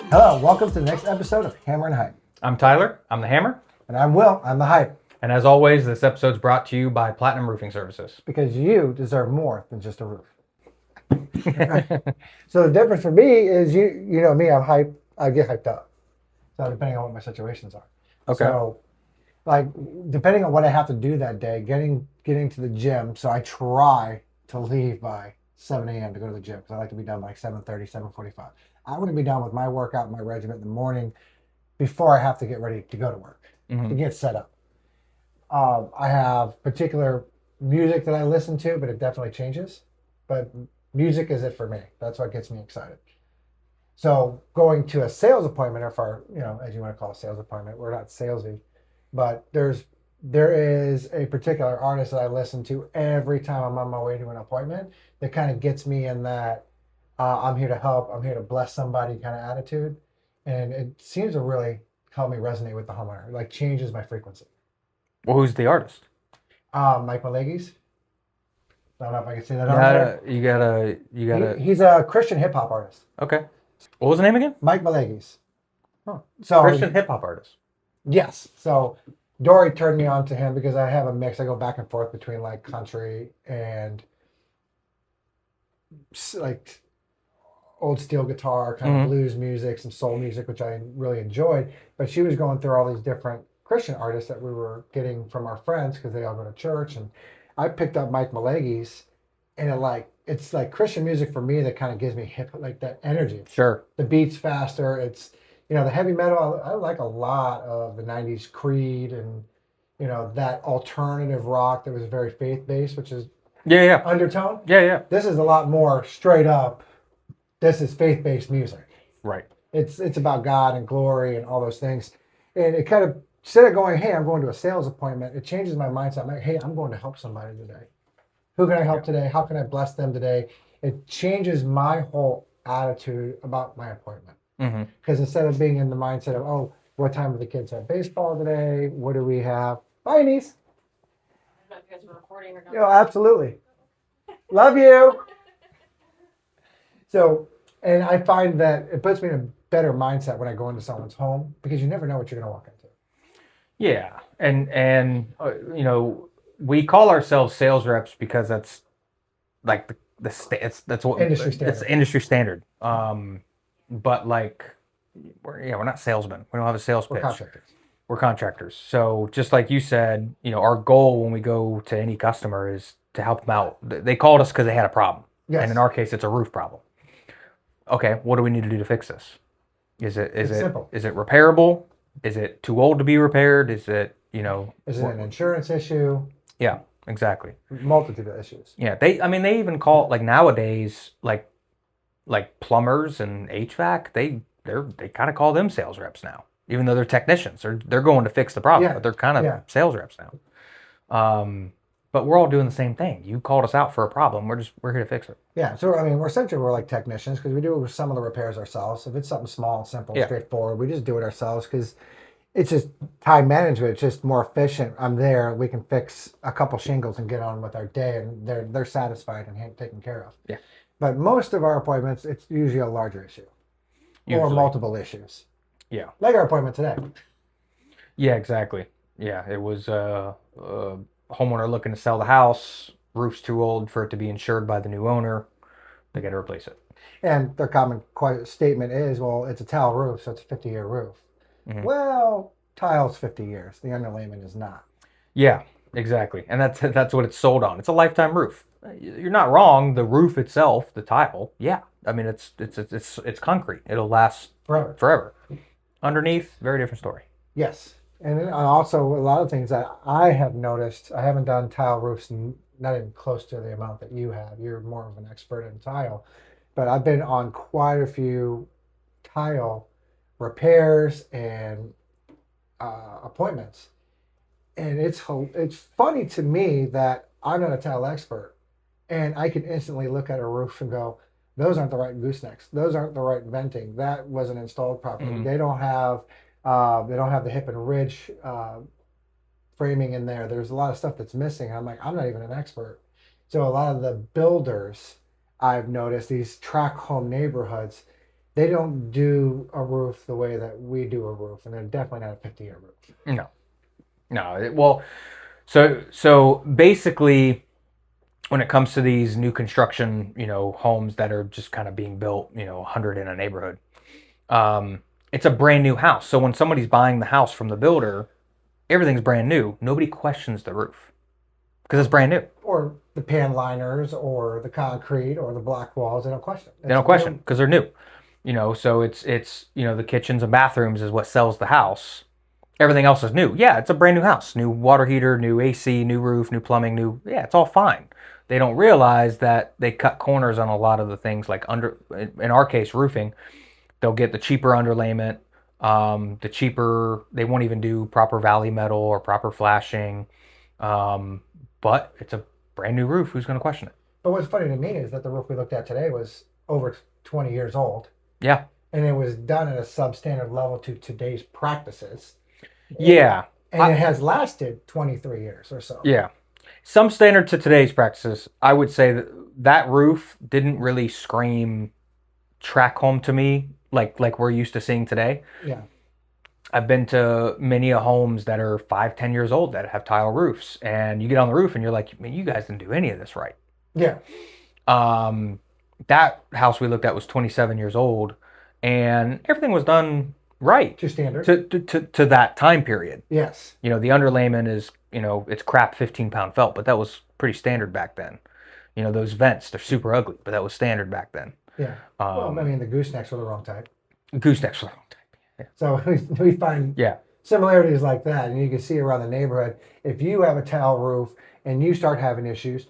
Hello, welcome to the next episode of Hammer and Hype. I'm Tyler, I'm the Hammer. And I'm Will, I'm the Hype. And as always, this episode's brought to you by Platinum Roofing Services. Because you deserve more than just a roof. So the difference for me is you know me, I'm hype. I get hyped up. So depending on what my situations are. Okay. So like depending on what I have to do that day, getting to the gym. So I try to leave by 7 a.m. to go to the gym because I like to be done by like 7:30, 7:45. I want to be done with my workout, my regimen in the morning before I have to get ready to go to work to get set up. I have particular music that I listen to, but it definitely changes. But music is it for me. That's what gets me excited. So going to a sales appointment, or for, as you want to call a sales appointment, we're not salesy, but there is a particular artist that I listen to every time I'm on my way to an appointment that kind of gets me in that I'm here to help, I'm here to bless somebody kind of attitude. And it seems to really help me resonate with the homeowner. Like changes my frequency. Well, who's the artist? Mike Malegis. I don't know if I can say that on there. You gotta. He's a Christian hip hop artist. Okay. What was the name again? Mike Malegis. Oh, so Christian hip hop artist. Yes. So Dory turned me on to him because I have a mix. I go back and forth between like country and like old steel guitar, kind of blues music, some soul music, which I really enjoyed. But she was going through all these different Christian artists that we were getting from our friends because they all go to church. And I picked up Mike Malegis, and it's like Christian music for me that kind of gives me hip, like that energy. Sure. The beat's faster. It's, the heavy metal. I like a lot of the 90s Creed and, that alternative rock that was very faith-based, which is undertone. Yeah. This is a lot more straight up. This is faith-based music. Right. It's about God and glory and all those things. And it kind of, instead of going, hey, I'm going to a sales appointment, it changes my mindset. I'm like, hey, I'm going to help somebody today. Who can I help today? How can I bless them today? It changes my whole attitude about my appointment. Because instead of being in the mindset of, oh, what time do the kids have baseball today? What do we have? Bye, niece. I don't know if you guys are recording or not. Absolutely. Love you. So, and I find that it puts me in a better mindset when I go into someone's home because you never know what you're going to walk into. Yeah, and we call ourselves sales reps because that's like that's what industry standard. It's industry standard. But like we're not salesmen. We don't have a sales pitch. We're contractors. So just like you said, our goal when we go to any customer is to help them out. They called us because they had a problem. Yes. And in our case, it's a roof problem. Okay, what do we need to do to fix this? Is it simple. Is it repairable? Is it too old to be repaired? Is it, Is it an insurance issue? Yeah, exactly. Multitude of issues. Yeah, they even call it, like nowadays, like plumbers and HVAC, they kind of call them sales reps now. Even though they're technicians, they're going to fix the problem, but they're kind of sales reps now. But we're all doing the same thing. You called us out for a problem. We're here to fix it. Yeah. So we're essentially like technicians because we do some of the repairs ourselves. If it's something small, simple, straightforward, we just do it ourselves because it's just time management. It's just more efficient. I'm there. We can fix a couple shingles and get on with our day, and they're satisfied and taken care of. Yeah. But most of our appointments, it's usually a larger issue or multiple issues. Yeah. Like our appointment today. Yeah, exactly. Yeah, it was homeowner looking to sell the house. Roof's too old for it to be insured by the new owner. They got to replace it. And their common statement is, well, it's a tile roof, so it's a 50-year roof. Well, tile's 50 years. The underlayment is not. Yeah, exactly. And that's what it's sold on. It's a lifetime roof. You're not wrong. The roof itself, the tile, yeah. I mean, it's concrete. It'll last forever. Underneath, very different story. Yes. And also a lot of things that I have noticed, I haven't done tile roofs, not even close to the amount that you have. You're more of an expert in tile. But I've been on quite a few tile repairs and appointments. And it's funny to me that I'm not a tile expert. And I can instantly look at a roof and go, those aren't the right goosenecks. Those aren't the right venting. That wasn't installed properly. They don't have the hip and ridge framing in there. There's a lot of stuff that's missing. I'm like, I'm not even an expert. So a lot of the builders I've noticed these track home neighborhoods, they don't do a roof the way that we do a roof, and they're definitely not a 50-year roof. No. Well, so basically, when it comes to these new construction, homes that are just kind of being built, 100 in a neighborhood, it's a brand new house. So when somebody's buying the house from the builder, everything's brand new. Nobody questions the roof because it's brand new. Or the pan liners, or the concrete, or the block walls. They don't question. They don't question because they're new. So it's the kitchens and bathrooms is what sells the house. Everything else is new. Yeah, it's a brand new house. New water heater, new AC, new roof, new plumbing, it's all fine. They don't realize that they cut corners on a lot of the things, like in our case, roofing. They'll get the cheaper underlayment, they won't even do proper valley metal or proper flashing. But it's a brand new roof. Who's going to question it? But what's funny to me is that the roof we looked at today was over 20 years old. Yeah. And it was done at a substandard level to today's practices. Yeah. And it has lasted 23 years or so. Yeah. Some standard to today's practices. I would say that roof didn't really scream track home to me like we're used to seeing today. Yeah. I've been to many homes that are 5-10 years old that have tile roofs, and you get on the roof and you're like, man, you guys didn't do any of this right. Yeah. That house we looked at was 27 years old, and everything was done right to standard to that time period. Yes. The underlayment is, it's crap 15-pound felt, but that was pretty standard back then. Those vents, they're super ugly, but that was standard back then. Yeah. Well, I mean, the goosenecks were the wrong type. Goosenecks were the wrong type. Yeah. So we find similarities like that, and you can see around the neighborhood. If you have a tile roof and you start having issues,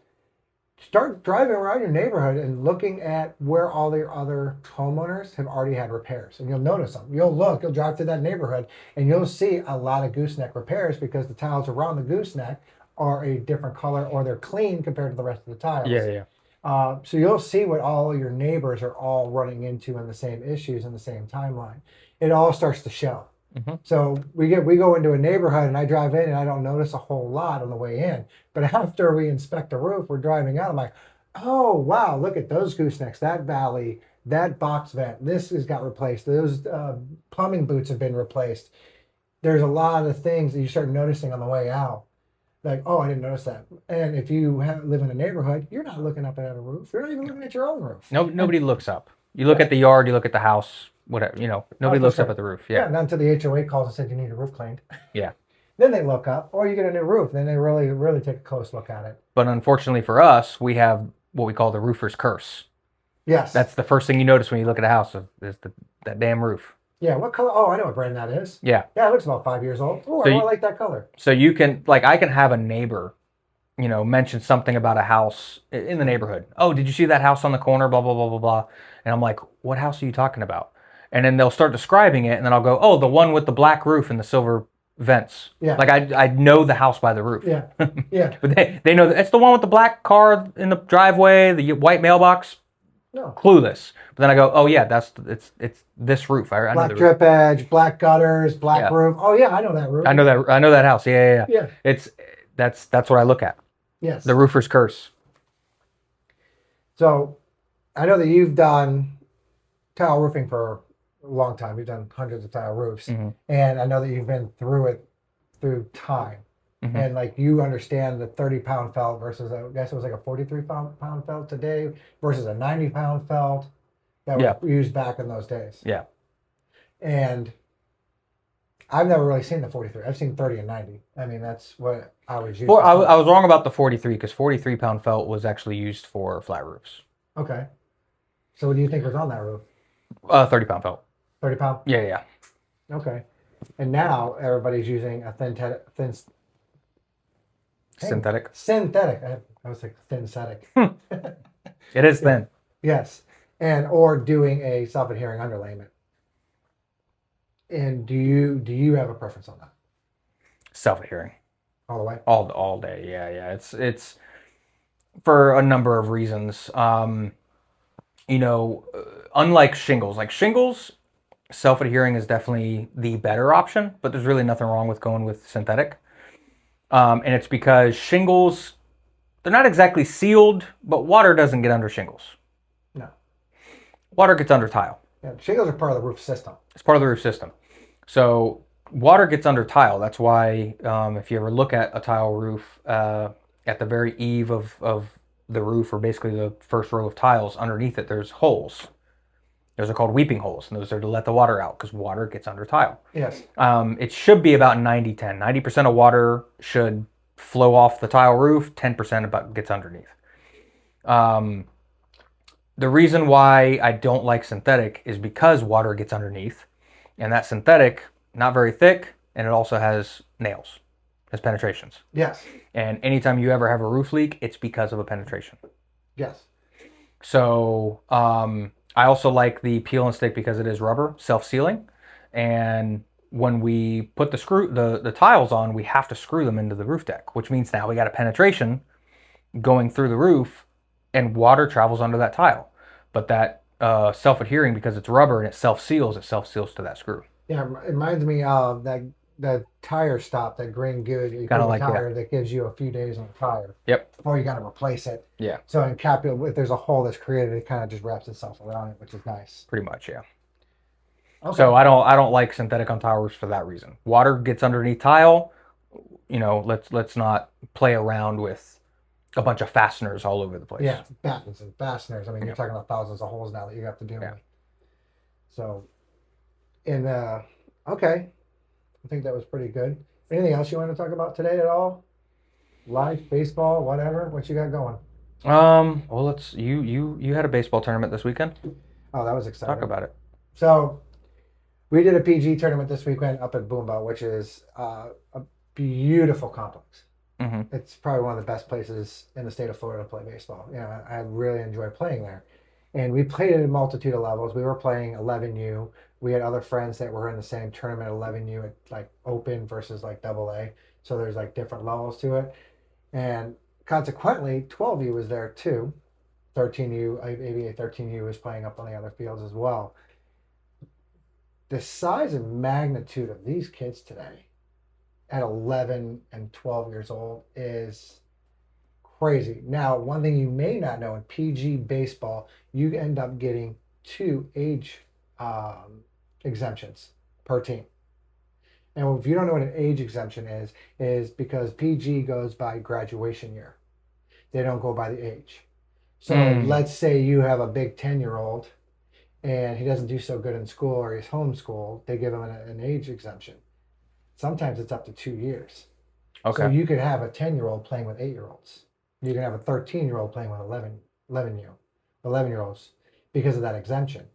start driving around your neighborhood and looking at where all the other homeowners have already had repairs, and you'll notice them. You'll drive through that neighborhood, and you'll see a lot of gooseneck repairs because the tiles around the gooseneck are a different color, or they're clean compared to the rest of the tiles. Yeah. So you'll see what all your neighbors are all running into in the same issues in the same timeline. It all starts to show. Mm-hmm. So we go into a neighborhood, and I drive in and I don't notice a whole lot on the way in. But after we inspect the roof, we're driving out, I'm like, oh, wow, look at those goosenecks, that valley, that box vent, this has got replaced. Those plumbing boots have been replaced. There's a lot of things that you start noticing on the way out. Like, oh, I didn't notice that. And if you live in a neighborhood, you're not looking up at a roof. You're not even looking at your own roof. Nobody looks up. You look at the yard, you look at the house, whatever. Nobody looks up at the roof. Yeah. Not until the HOA calls and says you need your roof cleaned. Yeah. Then they look up, or you get a new roof. Then they really, really take a close look at it. But unfortunately for us, we have what we call the roofer's curse. Yes. That's the first thing you notice when you look at a house is that damn roof. Yeah, what color? Oh, I know what brand that is. Yeah. Yeah, it looks about 5 years old. Oh, I like that color. So you can, I can have a neighbor, mention something about a house in the neighborhood. Oh, did you see that house on the corner? Blah, blah, blah, blah, blah. And I'm like, what house are you talking about? And then they'll start describing it, and then I'll go, oh, the one with the black roof and the silver vents. Yeah. I know the house by the roof. Yeah. Yeah. But they know that it's the one with the black car in the driveway, the white mailbox. No. Clueless. But then I go, oh yeah, it's this roof. I know black the drip edge, black gutters, black roof. Oh yeah, I know that roof. I know that house. Yeah. Yeah. That's what I look at. Yes. The roofer's curse. So I know that you've done tile roofing for a long time. You've done hundreds of tile roofs. Mm-hmm. And I know that you've been through it through time. Mm-hmm. And you understand the 30-pound felt versus, I guess it was like a 43-pound felt today versus a 90-pound felt that was used back in those days. Yeah. And I've never really seen the 43. I've seen 30 and 90. I mean, that's what I was using. I was wrong about the 43 because 43-pound felt was actually used for flat roofs. Okay. So what do you think was on that roof? 30-pound felt. 30 pound? Yeah. Okay. And now everybody's using a synthetic. Synthetic. I was like synthetic. It is thin. Yes. Or doing a self-adhering underlayment. And do you have a preference on that? Self-adhering. All the way? All day. Yeah. It's for a number of reasons. Unlike shingles, self-adhering is definitely the better option, but there's really nothing wrong with going with synthetic. And it's because shingles, they're not exactly sealed, but water doesn't get under shingles. Water gets under tile. Yeah, shingles are part of the roof system. It's part of the roof system. So water gets under tile. That's why if you ever look at a tile roof at the very eve of the roof, or basically the first row of tiles, underneath it, there's holes. Those are called weeping holes, and those are to let the water out because water gets under tile. Yes. It should be about 90-10. 90% of water should flow off the tile roof, 10% about gets underneath. The reason why I don't like synthetic is because water gets underneath, and that synthetic, not very thick, and it also has nails, has penetrations. Yes. And anytime you ever have a roof leak, it's because of a penetration. Yes. So I also like the peel and stick because it is rubber, self-sealing, and when we put the tiles on, we have to screw them into the roof deck, which means now we got a penetration going through the roof, and water travels under that tile. But that self-adhering, because it's rubber and it self-seals to that screw. Yeah, it reminds me of that tire stop, that green goo that you put in the tire that gives you a few days on the tire. Yep. Before you got to replace it. Yeah. So in Capital, if there's a hole that's created, it kind of just wraps itself around it, which is nice. Pretty much, yeah. Okay. So I don't like synthetic on tile roofs for that reason. Water gets underneath tile. Let's not play around with a bunch of fasteners all over the place. Yeah, battens and fasteners. I mean, you're talking about thousands of holes now that you have to deal with. So, okay, I think that was pretty good. Anything else you want to talk about today at all? Life, baseball, whatever. What you got going? Well, you had a baseball tournament this weekend. Oh, that was exciting. Talk about it. So, we did a PG tournament this weekend up at Boomba, which is a beautiful complex. Mm-hmm. It's probably one of the best places in the state of Florida to play baseball. I really enjoy playing there. And we played at a multitude of levels. We were playing 11U. We had other friends that were in the same tournament, 11U, at like open versus like AA. So there's like different levels to it. And consequently, 12U was there too. 13U, ABA 13U was playing up on the other fields as well. The size and magnitude of these kids today at 11 and 12 years old is crazy. Now, one thing you may not know, in PG baseball, you end up getting 2 age exemptions per team. And if you don't know what an age exemption is because PG goes by graduation year. They don't go by the age. So let's say you have a big 10-year-old and he doesn't do so good in school, or he's homeschooled, they give him an age exemption. Sometimes it's up to 2 years. Okay. So you could have a 10-year-old playing with 8-year-olds. You can have a 13-year-old playing with 11-year-olds because of that exemption.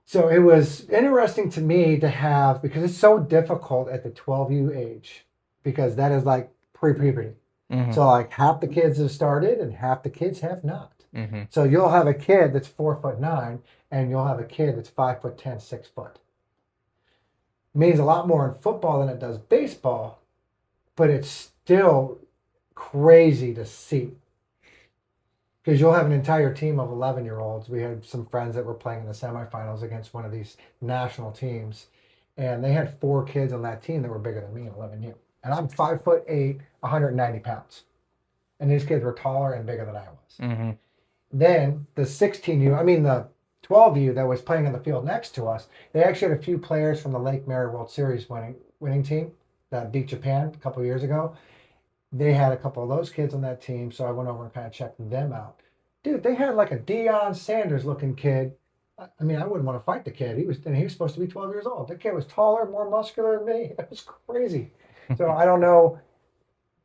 So it was interesting to me to have, because it's so difficult at the 12U age, because that is like pre-puberty. Mm-hmm. So like half the kids have started and half the kids have not. Mm-hmm. So you'll have a kid that's 4'9" and you'll have a kid that's 5'10", 6 foot. Means a lot more in football than it does baseball, but it's still crazy to see. Because you'll have an entire team of 11-year-olds. We had some friends that were playing in the semifinals against one of these national teams, and they had 4 kids on that team that were bigger than me in 11U. And I'm 5'8", 190 pounds. And these kids were taller and bigger than I was. Mm-hmm. Then the the 12U that was playing on the field next to us, they actually had a few players from the Lake Mary World Series winning team that beat Japan a couple of years ago. They had a couple of those kids on that team, so I went over and kind of checked them out. Dude, they had like a Deion Sanders looking kid. I mean, I wouldn't want to fight the kid. He was supposed to be 12 years old. The kid was taller, more muscular than me. It was crazy. So I don't know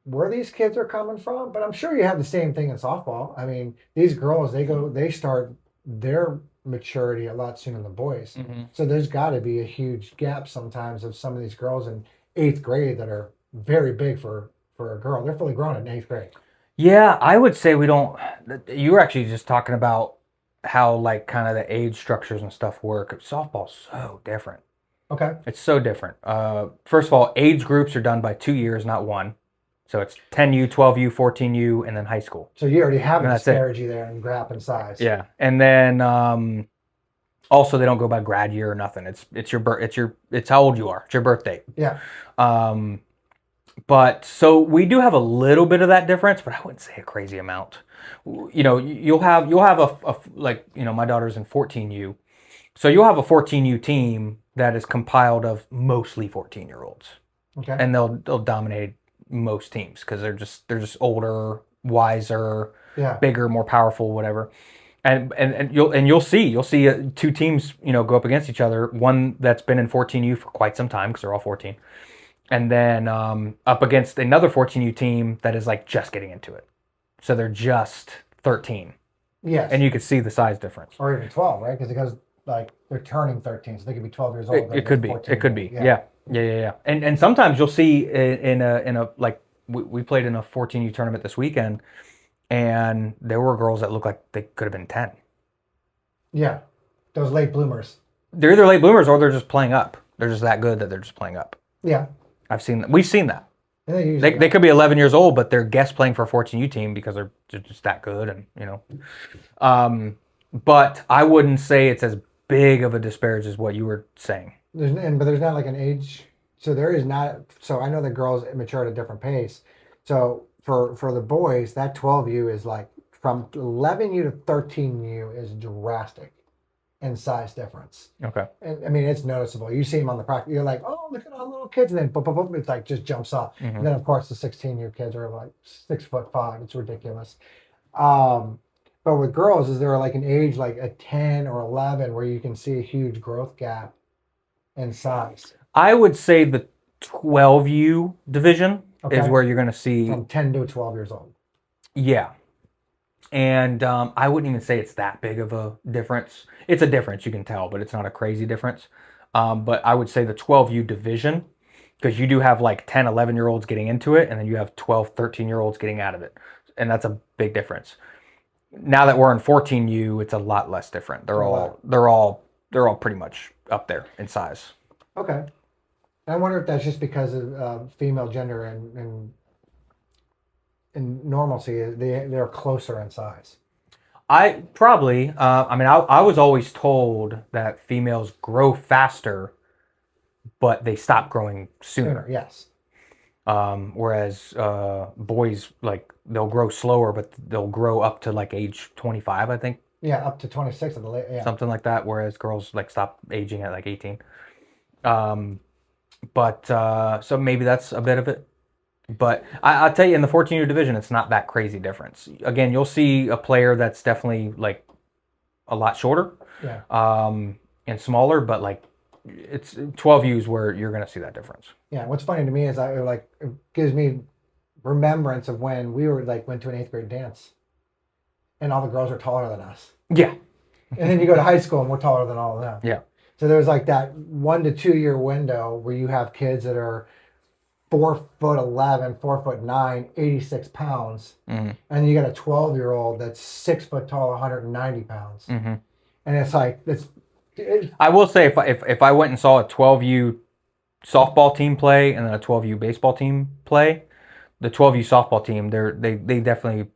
where these kids are coming from, but I'm sure you have the same thing in softball. I mean, these girls, they start their maturity a lot sooner than boys. Mm-hmm. So there's got to be a huge gap sometimes of some of these girls in 8th grade that are very big for a girl. They're fully grown in 8th grade. Yeah, I would say we don't. You were actually just talking about how like kind of the age structures and stuff work. Softball's so different. Okay. It's so different. First of all, age groups are done by 2 years, not one. So it's 10U, 12U, 14U, and then high school. So you already have a disparity there in gap and size. Yeah, and then also they don't go by grad year or nothing. It's how old you are. It's your birth date. Yeah. But so we do have a little bit of that difference, but I wouldn't say a crazy amount. you'll have a like, my daughter's in 14U, so you'll have a 14U team that is compiled of mostly 14-year-olds, Okay. and they'll dominate most teams because they're just older, wiser, bigger, more powerful, whatever. And you'll see two teams go up against each other. One that's been in 14U for quite some time because they're all 14, and then up against another 14U team that is like just getting into it. So they're just 13. Yes. And you could see the size difference. Or even 12, right? Because like they're turning 13, so they could be 12 years old. It could be. It could be. Yeah. And sometimes you'll see in a like we played in a 14U tournament this weekend, and there were girls that looked like they could have been 10. Yeah. Those late bloomers. They're either late bloomers or they're just playing up. They're just that good that they're just playing up. Yeah. We've seen that. They could be 11 years old, but they're guest playing for a 14U team because they're just that good, and but I wouldn't say it's as big of a disparage as what you were saying. But there's not like an age, so there is not. So I know that girls mature at a different pace. So for the boys, that 12U is like from 11U to 13U is drastic in size difference. Okay. And I mean, it's noticeable. You see them on the practice, you're like, oh, look at all the little kids, and then boom, boom, boom, it's like just jumps up. Mm-hmm. And then of course the 16U kids are like 6'5". It's ridiculous. But with girls, is there like an age like a 10 or 11 where you can see a huge growth gap in size? I would say the 12U division is where you're going to see from 10 to 12 years old. Yeah. And I wouldn't even say it's that big of a difference. It's a difference, you can tell, but it's not a crazy difference. But I would say the 12U division, because you do have like 10, 11-year-olds getting into it, and then you have 12, 13-year-olds getting out of it. And that's a big difference. Now that we're in 14U, it's a lot less different. They're all pretty much up there in size. Okay. I wonder if that's just because of female gender and normalcy, they're closer in size. I was always told that females grow faster, but they stop growing sooner. Yes. Whereas boys, like, they'll grow slower, but they'll grow up to like age 25, I think. Yeah, up to 26 at the late. Yeah. Something like that. Whereas girls like stop aging at like 18. So maybe that's a bit of it. But I'll tell you, in the 14U division, it's not that crazy difference. Again, you'll see a player that's definitely like a lot shorter, and smaller, but like it's 12U's where you're going to see that difference. Yeah. What's funny to me is it gives me remembrance of when we went to an 8th grade dance, and all the girls are taller than us. Yeah. And then you go to high school and we're taller than all of them. Yeah. So there's like that 1 to 2 year window where you have kids that are 4'11", 4'9", 86 pounds, and you got a 12-year-old that's 6 foot tall, 190 pounds, and it's like I will say, if I went and saw a 12U softball team play and then a 12U baseball team play, the 12U softball team they definitely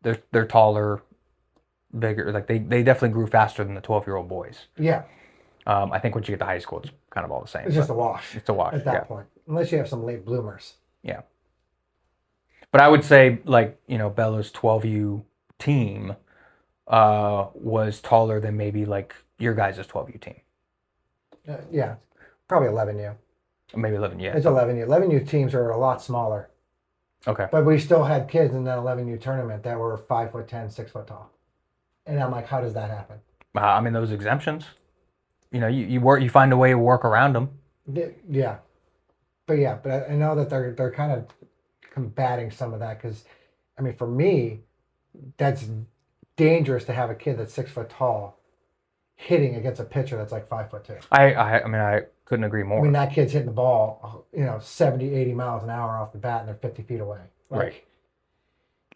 they're taller, bigger, like they definitely grew faster than the 12-year-old boys. Yeah. I think once you get to high school, it's kind of all the same. It's just a wash. It's a wash at that point, unless you have some late bloomers. Yeah. But I would say, like, Bella's 12U team was taller than maybe like your guys' 12U team. Yeah, probably 11U. Maybe 11, yeah. It's 11U. 11U teams are a lot smaller. Okay. But we still had kids in that 11U tournament that were 5'10", 6 foot tall. And I'm like, how does that happen? Those exemptions. You find a way to work around them. Yeah. But I know that they're kind of combating some of that because, for me, that's dangerous to have a kid that's 6 foot tall hitting against a pitcher that's like 5'2". I couldn't agree more. That kid's hitting the ball, 70, 80 miles an hour off the bat, and they're 50 feet away. Right.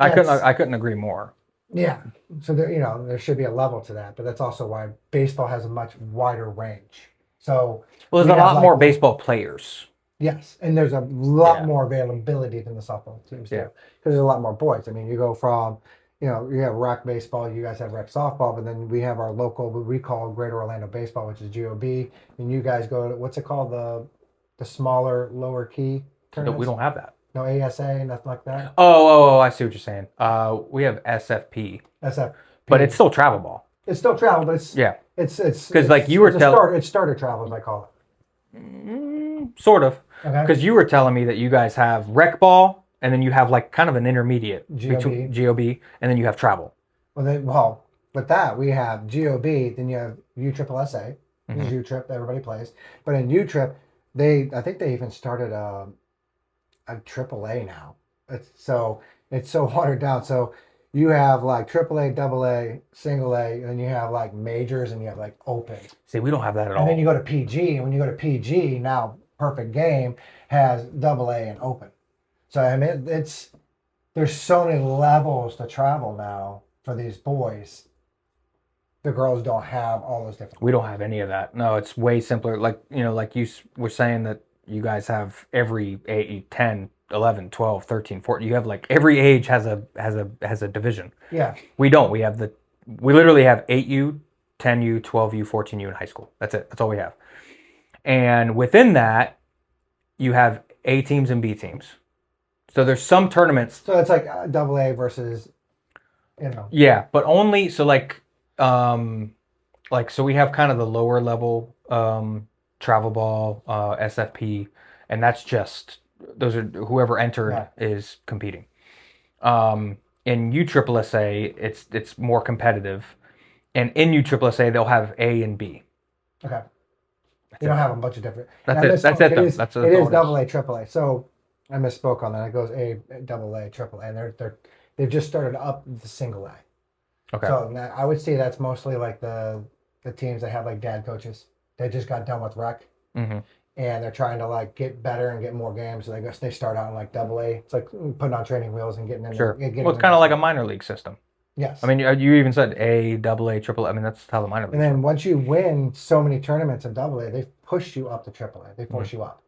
I couldn't agree more. Yeah. So there should be a level to that, but that's also why baseball has a much wider range. So there's a lot more baseball players. Yes, and there's a lot more availability than the softball teams do because there's a lot more boys. You go from you have rec baseball, you guys have rec softball, but then we have our local, what we call Greater Orlando Baseball, which is GOB, and you guys go to, what's it called, the smaller, lower key tournaments? We don't have that. No ASA, nothing like that. Oh, I see what you're saying. We have SFP, SFP. but it's still travel ball. It's still travel, but it's Yeah. because like you were it's starter travel as I call it. Sort of. Okay. Because you were telling me that you guys have rec ball, and then you have like kind of an intermediate between GOB, and then you have travel. Well, with that we have GOB, then you have USSSA, which is U-Trip that everybody plays. But in U-Trip, I think they even started a AAA now. It's so watered down. So you have like AAA, AA, single A, and then you have like majors and you have like open. See, we don't have that at all. And then you go to PG, and when you go to PG, now Perfect Game has AA and open. So I mean, there's so many levels to travel now for these boys. The girls don't have all those different. We don't have any of that. No, it's way simpler. Like, like you were saying that you guys have every 8, 10, 11, 12, 13, 14. You have like every age has a division. Yeah. We don't. We literally have 8U, 10U, 12U, 14U in high school. That's it. That's all we have. And within that, you have A teams and B teams. So there's some tournaments. So it's like AA versus, Yeah, but only so so we have kind of the lower level travel ball, SFP, and that's just those are whoever entered is competing. In USSSA, it's more competitive, and in USSSA they'll have A and B. Okay. You don't have a bunch of different. That's it. That's it. It is AA, AAA. So I misspoke on that. It goes A, AA, AAA, and they've just started up the single A. Okay. So now I would say that's mostly like the teams that have like dad coaches. They just got done with rec, and they're trying to like get better and get more games. So they start out in like AA. It's like putting on training wheels and getting in. Sure. Well, it's kind of like a minor league system. Yes. I mean, you even said A, AA, AAA. I mean, that's how the minor league. And then once you win so many tournaments in AA, they've pushed you up to AAA. They force you up.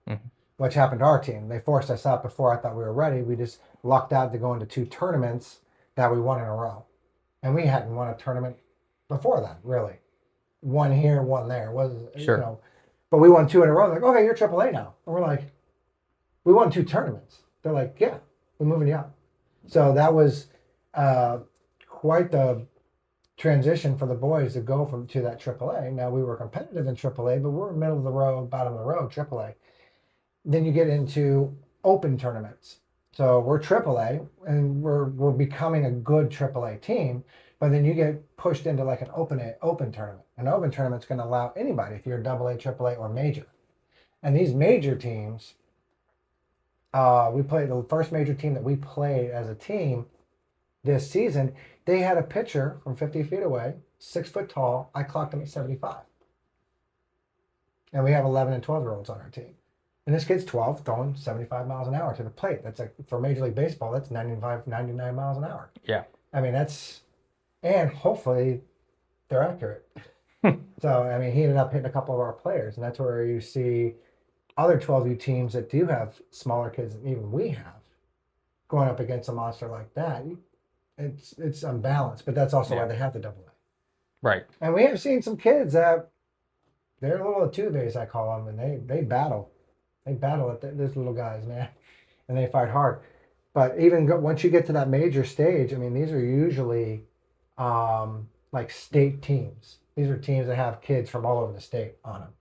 Which happened to our team. They forced us up before I thought we were ready. We just lucked out to go into 2 tournaments that we won in a row. And we hadn't won a tournament before that, really. One here, one there. Sure. But we won 2 in a row. They're like, okay, you're AAA now. And we're like, we won 2 tournaments. They're like, yeah, we're moving you up. So that was quite the transition for the boys to go to that AAA. Now we were competitive in AAA, but we're middle of the road, bottom of the road, AAA. Then you get into open tournaments. So we're AAA, and we're becoming a good AAA team. But then you get pushed into like an open tournament. An open tournament's going to allow anybody, if you're AA, AAA, or major. And these major teams, we played the first major team that we played as a team this season. They had a pitcher from 50 feet away, 6 foot tall. I clocked him at 75. And we have 11 and 12-year-olds on our team. And this kid's 12, throwing 75 miles an hour to the plate. That's like, for Major League Baseball, that's 99 miles an hour. Yeah. I mean, and hopefully they're accurate. So, I mean, he ended up hitting a couple of our players. And that's where you see other 12U teams that do have smaller kids than even we have going up against a monster like that. It's unbalanced, but that's also why they have the AA. Right. And we have seen some kids that they're a little Atuves, I call them, and they battle. They battle at those little guys, man, and they fight hard. But even once you get to that major stage, I mean, these are usually like state teams. These are teams that have kids from all over the state on them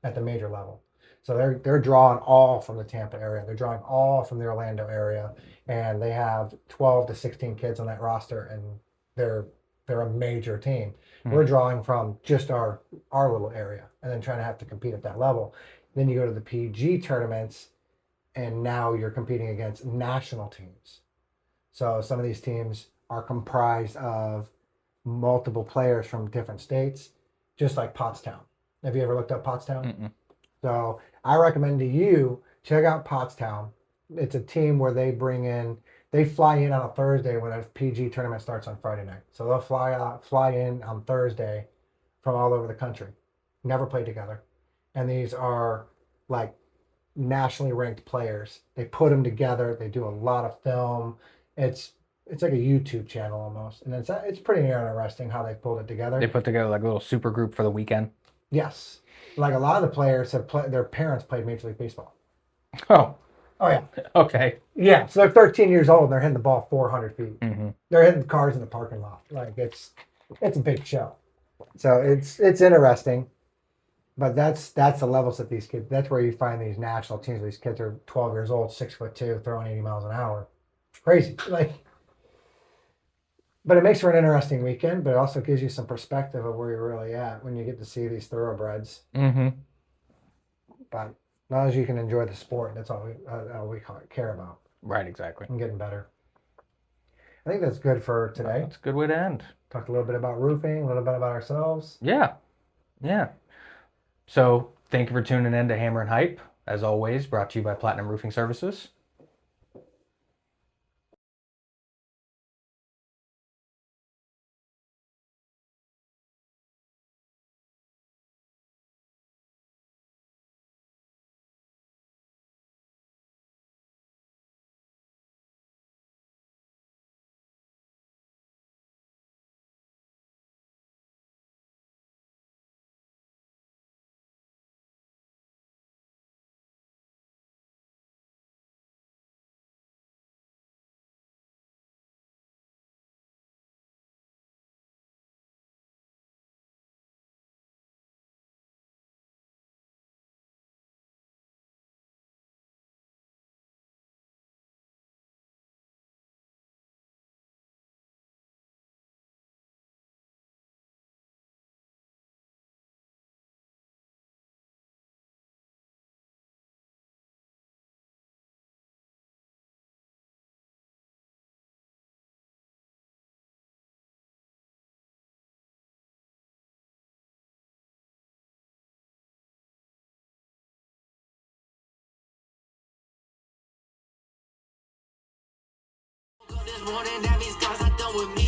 at the major level. So they're drawing all from the Tampa area. They're drawing all from the Orlando area, and they have 12 to 16 kids on that roster, and they're a major team. We're drawing from just our little area, and then trying to have to compete at that level. Then you go to the PG tournaments, and now you're competing against national teams. So some of these teams are comprised of multiple players from different states, just like Pottstown. Have you ever looked up Pottstown? Mm-mm. So I recommend to you, check out Pottstown. It's a team where they fly in on a Thursday when a PG tournament starts on Friday night. So they'll fly in on Thursday from all over the country. Never played together. And these are like nationally ranked players. They put them together. They do a lot of film. It's like a YouTube channel almost, and it's pretty interesting how they pulled it together. They put together like a little super group for the weekend. Yes, like a lot of the players their parents played Major League Baseball. Oh, Oh yeah. Okay. Yeah. So they're 13 years old and they're hitting the ball 400 feet. Mm-hmm. They're hitting cars in the parking lot. Like it's a big show. So it's interesting. But that's the levels that these kids. That's where you find these national teams. These kids are 12 years old, 6'2", throwing 80 miles an hour. Crazy. Like, but it makes for an interesting weekend. But it also gives you some perspective of where you're really at when you get to see these thoroughbreds. Mm-hmm. But as long as you can enjoy the sport, that's all we care about. Right. Exactly. And getting better. I think that's good for today. That's a good way to end. Talked a little bit about roofing, a little bit about ourselves. Yeah. Yeah. So thank you for tuning in to Hammer and Hype. As always, brought to you by Platinum Roofing Services. This morning, that means God's not done with me.